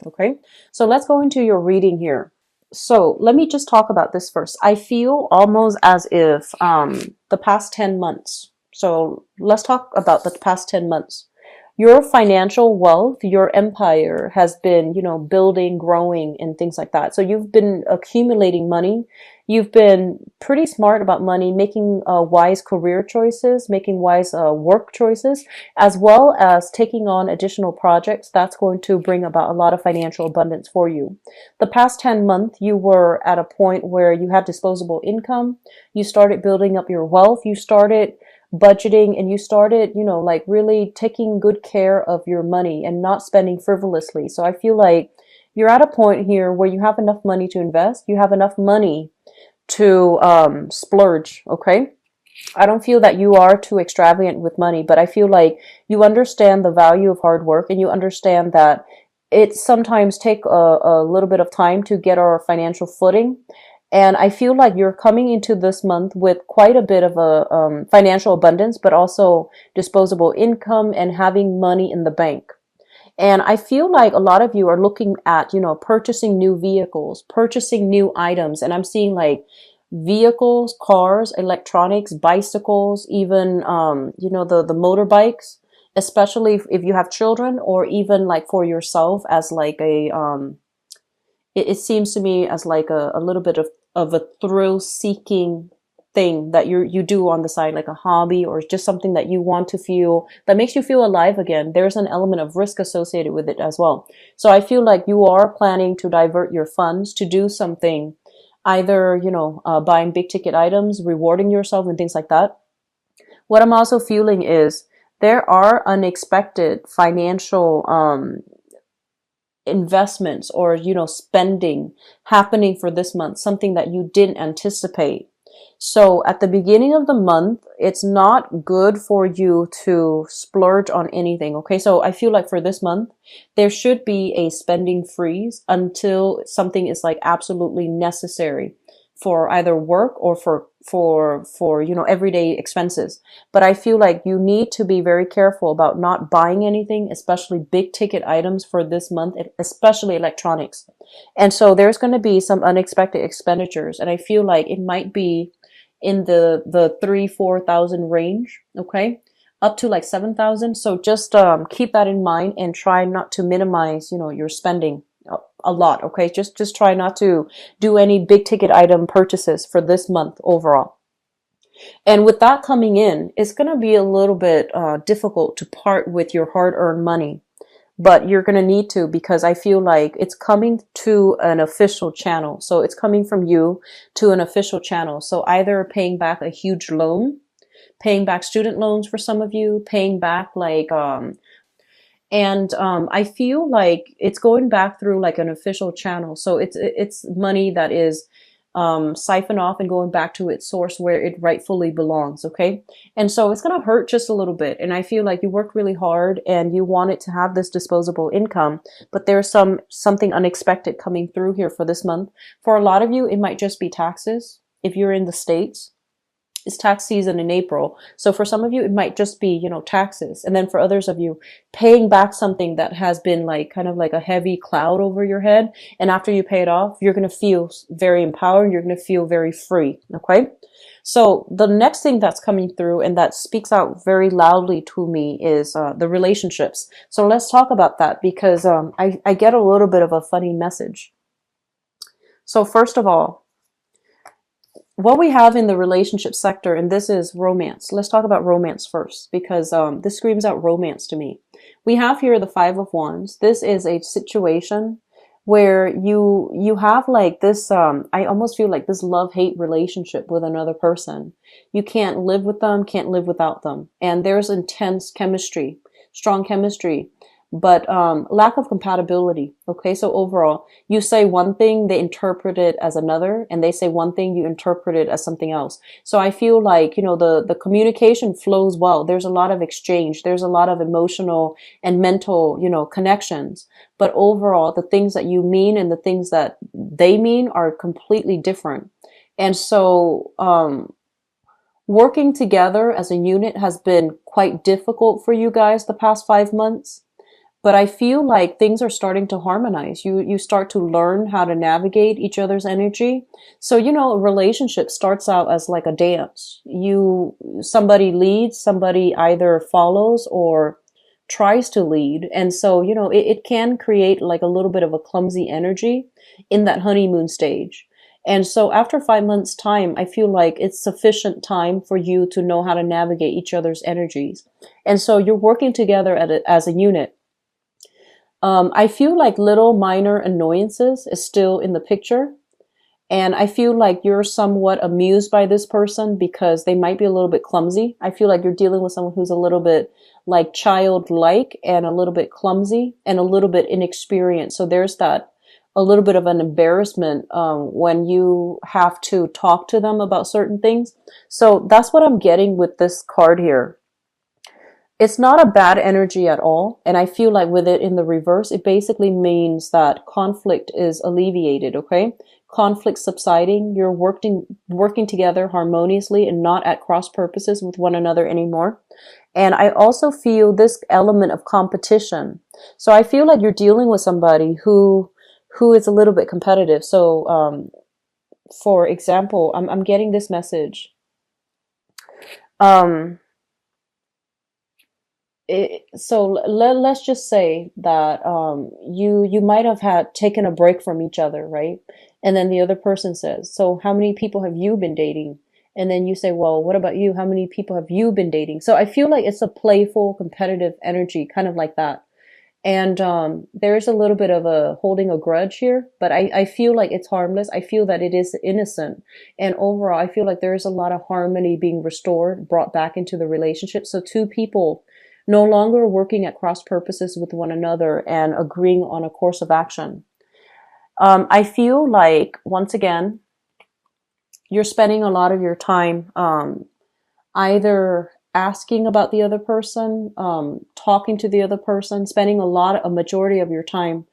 Okay, so let's go into your reading here. So let me just talk about this first. I feel almost as if the past 10 months. So let's talk about the past 10 months. Your financial wealth, your empire has been, building, growing, and things like that. So you've been accumulating money. You've been pretty smart about money, making wise career choices, making wise work choices, as well as taking on additional projects. That's going to bring about a lot of financial abundance for you. The past 10 months, you were at a point where you had disposable income. You started building up your wealth. You started budgeting, and you started, like really taking good care of your money and not spending frivolously. So I feel like you're at a point here where you have enough money to invest. You have enough money to splurge. Okay. I don't feel that you are too extravagant with money, but I feel like you understand the value of hard work, and you understand that it sometimes take a little bit of time to get our financial footing. And I feel like you're coming into this month with quite a bit of a financial abundance, but also disposable income and having money in the bank. And I feel like a lot of you are looking at, purchasing new vehicles, purchasing new items. And I'm seeing like vehicles, cars, electronics, bicycles, even, the motorbikes, especially if you have children, or even like for yourself as like it seems to me as like a little bit of a thrill seeking thing that you do on the side, like a hobby, or just something that you want to feel, that makes you feel alive again. There's an element of risk associated with it as well. So I feel like you are planning to divert your funds to do something, either, buying big ticket items, rewarding yourself and things like that. What I'm also feeling is there are unexpected financial, investments, or spending happening for this month, something that you didn't anticipate. So at the beginning of the month, it's not good for you to splurge on anything. Okay, so I feel like for this month there should be a spending freeze until something is like absolutely necessary for either work or for everyday expenses. But I feel like you need to be very careful about not buying anything, especially big ticket items for this month, especially electronics. And so there's going to be some unexpected expenditures, and I feel like it might be in the 3,000-4,000 range. Okay, up to like 7,000. So just keep that in mind and try not to minimize your spending a lot. Okay, just try not to do any big ticket item purchases for this month overall. And with that coming in, it's going to be a little bit difficult to part with your hard-earned money, but you're going to need to, because I feel like it's coming to an official channel. So it's coming from you to an official channel. So either paying back a huge loan, paying back student loans for some of you, paying back like, I feel like it's going back through like an official channel. So it's money that is siphoned off and going back to its source where it rightfully belongs. Okay. And so it's going to hurt just a little bit. And I feel like you worked really hard and you wanted to have this disposable income, but there's something unexpected coming through here for this month. For a lot of you, it might just be taxes. If you're in the States, it's tax season in April. So for some of you, it might just be, taxes. And then for others of you, paying back something that has been like kind of like a heavy cloud over your head. And after you pay it off, you're going to feel very empowered. You're going to feel very free. Okay. So the next thing that's coming through and that speaks out very loudly to me is the relationships. So let's talk about that, because I get a little bit of a funny message. So first of all, what we have in the relationship sector, and this is romance. Let's talk about romance first, because this screams out romance to me. We have here the Five of Wands. This is a situation where you have like this, I almost feel like this love-hate relationship with another person. You can't live with them, can't live without them. And there's intense chemistry, strong chemistry, but lack of compatibility. Okay, so overall, you say one thing, they interpret it as another, and they say one thing, you interpret it as something else. So I feel like, the communication flows well. There's a lot of exchange. There's a lot of emotional and mental, connections. But overall, the things that you mean and the things that they mean are completely different. And so, working together as a unit has been quite difficult for you guys the past 5 months. but I feel like things are starting to harmonize. You start to learn how to navigate each other's energy. So, a relationship starts out as like a dance. Somebody leads, somebody either follows or tries to lead. And so, it can create like a little bit of a clumsy energy in that honeymoon stage. And so after 5 months time, I feel like it's sufficient time for you to know how to navigate each other's energies. And so you're working together as a unit. I feel like little minor annoyances is still in the picture. And I feel like you're somewhat amused by this person because they might be a little bit clumsy. I feel like you're dealing with someone who's a little bit like childlike and a little bit clumsy and a little bit inexperienced. So there's that a little bit of an embarrassment when you have to talk to them about certain things. So that's what I'm getting with this card here. It's not a bad energy at all. And I feel like with it in the reverse, it basically means that conflict is alleviated, okay? Conflict subsiding, you're working together harmoniously and not at cross purposes with one another anymore. And I also feel this element of competition. So I feel like you're dealing with somebody who is a little bit competitive. So, for example, I'm getting this message. Um, let's just say that you might have had taken a break from each other, right? And then the other person says, "So how many people have you been dating?" And then you say, "Well, what about you? How many people have you been dating?" So I feel like it's a playful, competitive energy, kind of like that. And there's a little bit of a holding a grudge here, but I feel like it's harmless. I feel that it is innocent. And overall, I feel like there is a lot of harmony being restored, brought back into the relationship. So two people no longer working at cross purposes with one another and agreeing on a course of action. I feel like, once again, you're spending a lot of your time either asking about the other person, talking to the other person, spending a majority of your time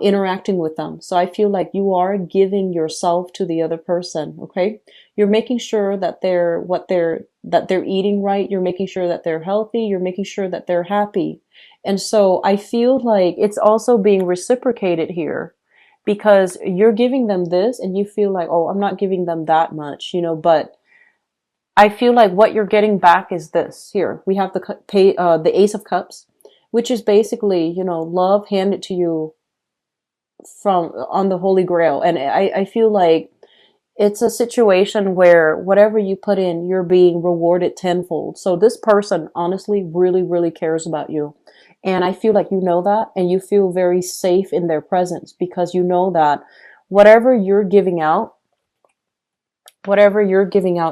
interacting with them. So I feel like you are giving yourself to the other person. Okay, you're making sure that they're eating right. You're making sure that they're healthy. You're making sure that they're happy. And so I feel like it's also being reciprocated here, because you're giving them this and you feel like, oh, I'm not giving them that much, but I feel like what you're getting back is this. Here we have the Ace of Cups, which is basically, love handed to you from on the Holy Grail. And I feel like it's a situation where whatever you put in, you're being rewarded tenfold. So this person honestly really, really cares about you. And I feel like you know that, and you feel very safe in their presence because you know that whatever you're giving out,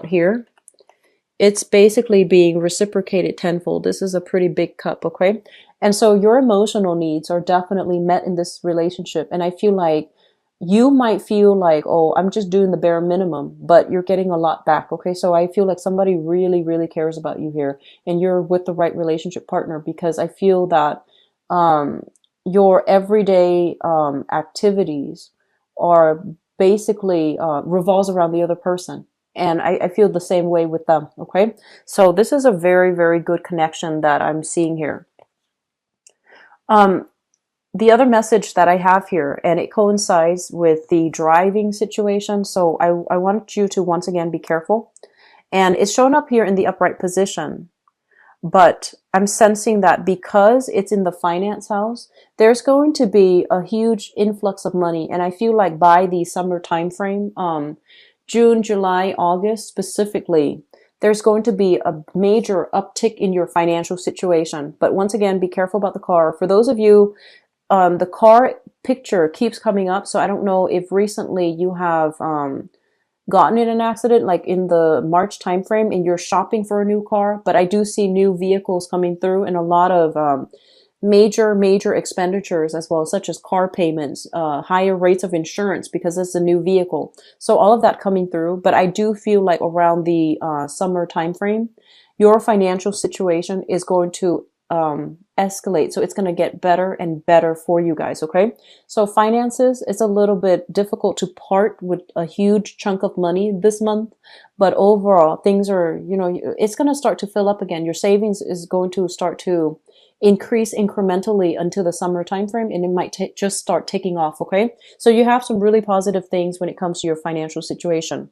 here, it's basically being reciprocated tenfold. This is a pretty big cup, okay? And so your emotional needs are definitely met in this relationship. And I feel like you might feel like, oh, I'm just doing the bare minimum, but you're getting a lot back, okay? So I feel like somebody really, really cares about you here, and you're with the right relationship partner, because I feel that your everyday activities are basically revolves around the other person. And I feel the same way with them, okay? So this is a very, very good connection that I'm seeing here. The other message that I have here, and it coincides with the driving situation, so I want you to once again be careful. And it's shown up here in the upright position. But I'm sensing that because it's in the finance house, there's going to be a huge influx of money. And I feel like by the summer time frame, June, July, August specifically, there's going to be a major uptick in your financial situation. But once again, be careful about the car. For those of you, the car picture keeps coming up. So I don't know if recently you have gotten in an accident, like in the March timeframe, and you're shopping for a new car. But I do see new vehicles coming through, and a lot of major expenditures as well, such as car payments, higher rates of insurance because it's a new vehicle. So all of that coming through. But I do feel like around the summer timeframe, your financial situation is going to escalate. So it's going to get better and better for you guys. Okay. So finances, it's a little bit difficult to part with a huge chunk of money this month, but overall things are, it's going to start to fill up again. Your savings is going to start to increase incrementally until the summer time frame, and it might just start taking off. Okay, so you have some really positive things when it comes to your financial situation.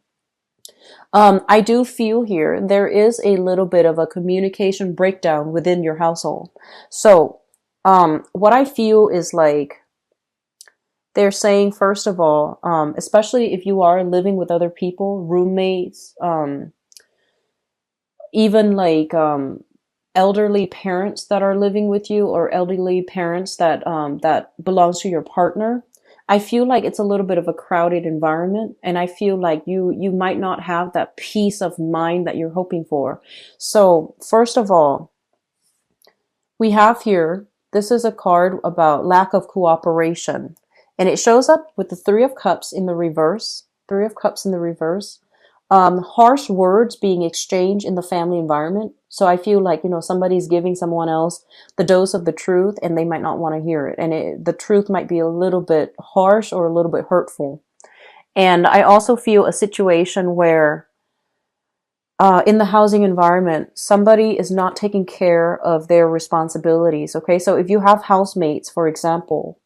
I do feel here there is a little bit of a communication breakdown within your household. So, what I feel is like they're saying, first of all, especially if you are living with other people, roommates, even like elderly parents that are living with you, or elderly parents that that belongs to your partner. I feel like it's a little bit of a crowded environment, and I feel like you might not have that peace of mind that you're hoping for. So, first of all, we have here, this is a card about lack of cooperation, and it shows up with the Three of Cups in the reverse. Three of Cups in the reverse. Harsh words being exchanged in the family environment. So I feel like, somebody's giving someone else the dose of the truth, and they might not want to hear it. And the truth might be a little bit harsh or a little bit hurtful. And I also feel a situation where in the housing environment, somebody is not taking care of their responsibilities. Okay, so if you have housemates, for example,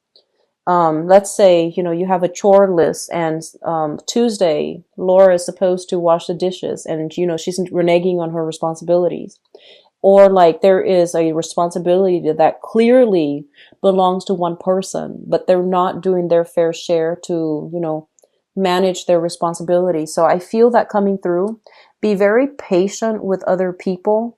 let's say, you have a chore list, and Tuesday, Laura is supposed to wash the dishes, and, she's reneging on her responsibilities. Or like there is a responsibility that clearly belongs to one person, but they're not doing their fair share to, manage their responsibility. So I feel that coming through. Be very patient with other people.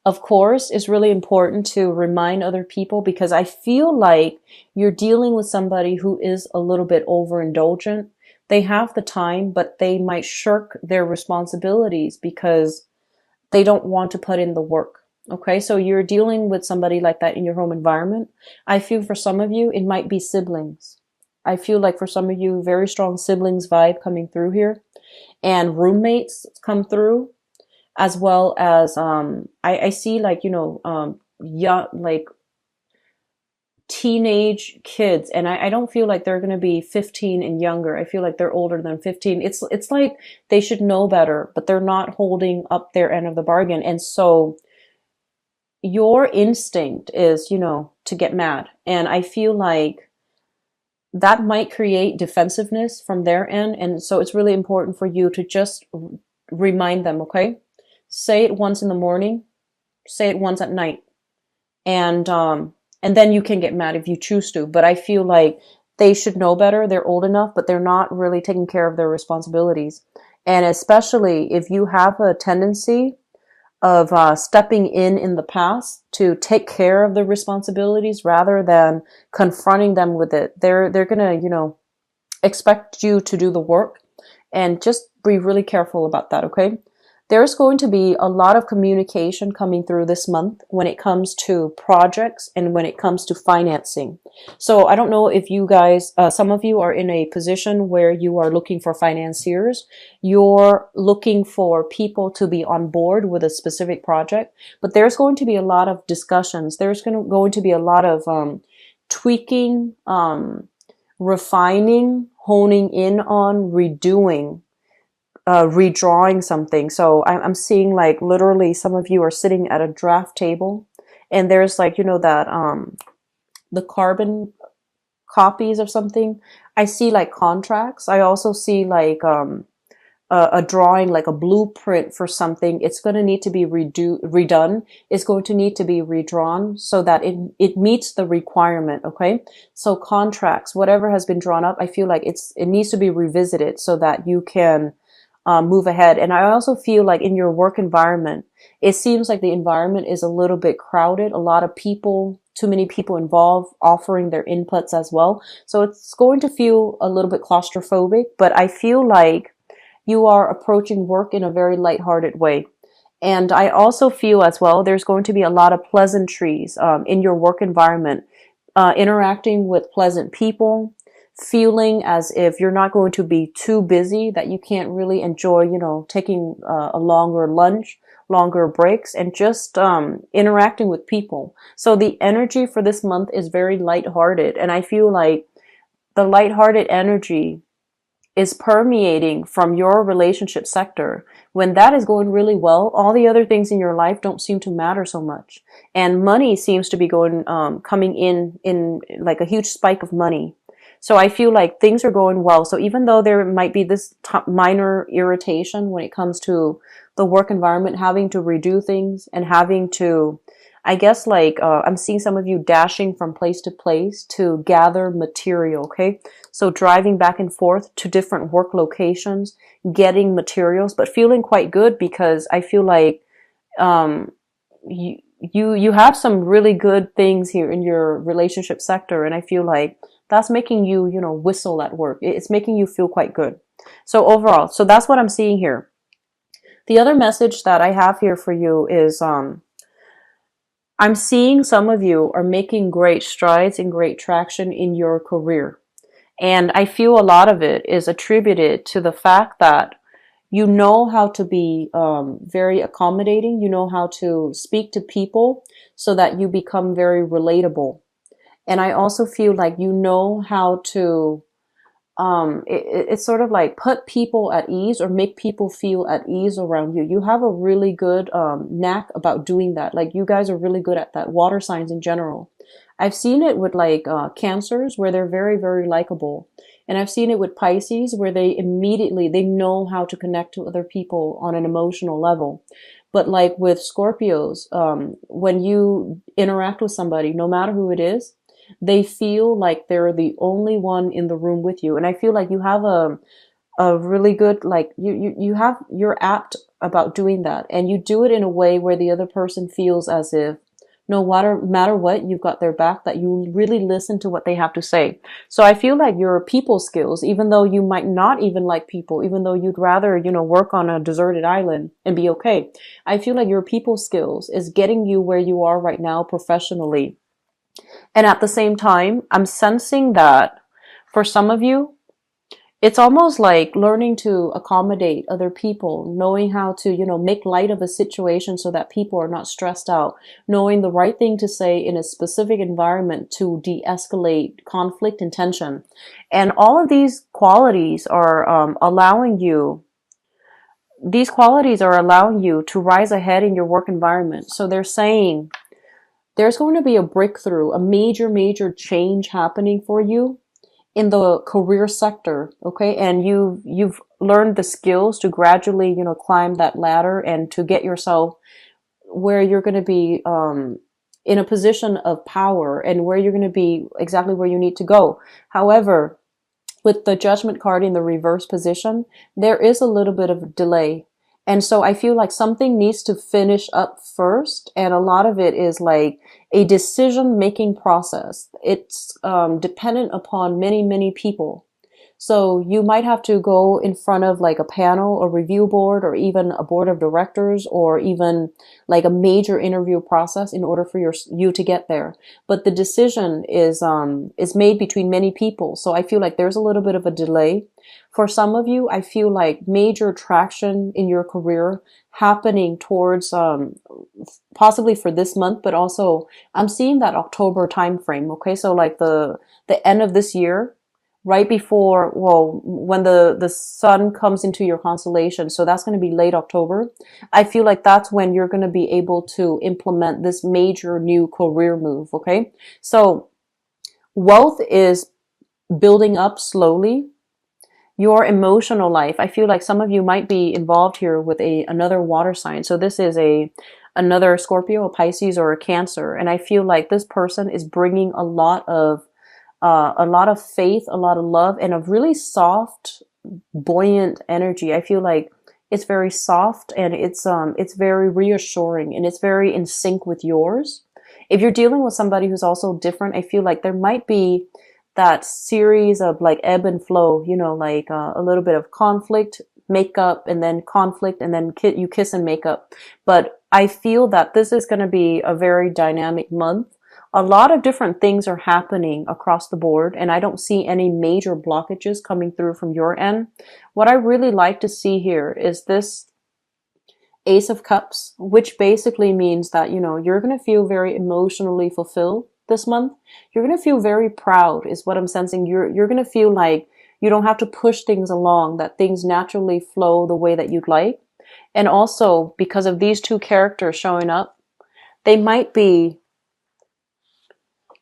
Of course, it's really important to remind other people, because I feel like you're dealing with somebody who is a little bit overindulgent. They have the time, but they might shirk their responsibilities because they don't want to put in the work. Okay, so you're dealing with somebody like that in your home environment. I feel for some of you, it might be siblings. I feel like for some of you, very strong siblings vibe coming through here, and roommates come through, as well as I see like young, like teenage kids, and I don't feel like they're going to be 15 and younger. I feel like they're older than 15. It's like they should know better, but they're not holding up their end of the bargain. And so your instinct is, to get mad, and I feel like that might create defensiveness from their end. And so it's really important for you to just remind them. Okay, say it once in the morning, say it once at night, and then you can get mad if you choose to. But I feel like they should know better. They're old enough, but they're not really taking care of their responsibilities. And especially if you have a tendency of stepping in the past to take care of the responsibilities rather than confronting them with it, they're gonna, expect you to do the work, and just be really careful about that. Okay. There's going to be a lot of communication coming through this month when it comes to projects and when it comes to financing. So I don't know if you guys, some of you are in a position where you are looking for financiers. You're looking for people to be on board with a specific project, but there's going to be a lot of discussions. There's going to be a lot of tweaking, refining, honing in on, redoing, redrawing something. So I'm seeing like literally some of you are sitting at a draft table, and there's like, that, the carbon copies of something. I see like contracts. I also see like, a drawing, like a blueprint for something. It's going to need to be redone. It's going to need to be redrawn so that it meets the requirement. Okay. So contracts, whatever has been drawn up, I feel like it needs to be revisited so that you can move ahead. And I also feel like in your work environment, it seems like the environment is a little bit crowded. A lot of people, too many people involved, offering their inputs as well. So it's going to feel a little bit claustrophobic, but I feel like you are approaching work in a very lighthearted way. And I also feel as well, there's going to be a lot of pleasantries in your work environment, interacting with pleasant people, feeling as if you're not going to be too busy that you can't really enjoy, taking a longer lunch, longer breaks, and just interacting with people. So the energy for this month is very lighthearted, and I feel like the lighthearted energy is permeating from your relationship sector, when that is going really well, all the other things in your life don't seem to matter so much. And money seems to be coming in like a huge spike of money. So I feel like things are going well. So even though there might be this minor irritation when it comes to the work environment, having to redo things and having to, I guess like, I'm seeing some of you dashing from place to place to gather material. Okay. So driving back and forth to different work locations, getting materials, but feeling quite good because I feel like, um, you have some really good things here in your relationship sector. And I feel like that's making you, whistle at work. It's making you feel quite good. So overall, so that's what I'm seeing here. The other message that I have here for you is, I'm seeing some of you are making great strides and great traction in your career. And I feel a lot of it is attributed to the fact that you know how to be very accommodating. You know how to speak to people so that you become very relatable. And I also feel like you know how to it's sort of like put people at ease or make people feel at ease around you. You have a really good knack about doing that. Like you guys are really good at that. Water signs in general. I've seen it with like Cancers where they're very, very likable. And I've seen it with Pisces where they know how to connect to other people on an emotional level. But like with Scorpios, when you interact with somebody, no matter who it is, they feel like they're the only one in the room with you. And I feel like you have a really good, like you're apt about doing that. And you do it in a way where the other person feels as if no matter what, you've got their back, that you really listen to what they have to say. So I feel like your people skills, even though you might not even like people, even though you'd rather, work on a deserted island and be okay. I feel like your people skills is getting you where you are right now professionally. And at the same time, I'm sensing that for some of you, it's almost like learning to accommodate other people, knowing how to, make light of a situation so that people are not stressed out, knowing the right thing to say in a specific environment to de-escalate conflict and tension. And all of these qualities are allowing you to rise ahead in your work environment. So they're saying, there's going to be a breakthrough, a major, major change happening for you in the career sector. Okay. And you've learned the skills to gradually, climb that ladder and to get yourself where you're going to be, in a position of power and where you're going to be exactly where you need to go. However, with the Judgment card in the reverse position, there is a little bit of a delay. And so I feel like something needs to finish up first. And a lot of it is like a decision making process. It's dependent upon many, many people. So you might have to go in front of like a panel or review board or even a board of directors or even like a major interview process in order for you to get there. But the decision is made between many people. So I feel like there's a little bit of a delay. For some of you, I feel like major traction in your career happening towards possibly for this month, but also I'm seeing that October time frame. Okay, so like the end of this year, right before, well, when the sun comes into your constellation. So that's going to be late October. I feel like that's when you're going to be able to implement this major new career move. Okay. So wealth is building up slowly. Your emotional life, I feel like some of you might be involved here with another water sign. So this is another Scorpio, a Pisces, or a Cancer. And I feel like this person is bringing a lot of faith, a lot of love, and a really soft, buoyant energy. I feel like it's very soft and it's very reassuring and it's very in sync with yours. If you're dealing with somebody who's also different, I feel like there might be that series of like ebb and flow, like a little bit of conflict, makeup, and then conflict, and then you kiss and make up. But I feel that this is going to be a very dynamic month. A lot of different things are happening across the board, and I don't see any major blockages coming through from your end. What I really like to see here is this Ace of Cups, which basically means that, you're going to feel very emotionally fulfilled this month. You're going to feel very proud is what I'm sensing. You're going to feel like, You don't have to push things along, that things naturally flow the way that you'd like. And also, because of these two characters showing up, they might be,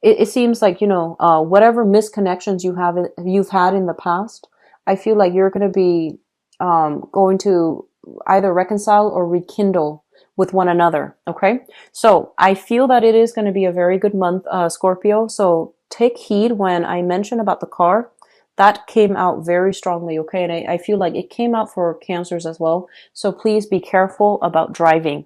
it seems like, whatever misconnections you've had in the past, I feel like you're going to be going to either reconcile or rekindle with one another. Okay. So I feel that it is going to be a very good month, Scorpio. So take heed when I mention about the car. That came out very strongly. Okay. And I feel like it came out for Cancers as well. So please be careful about driving.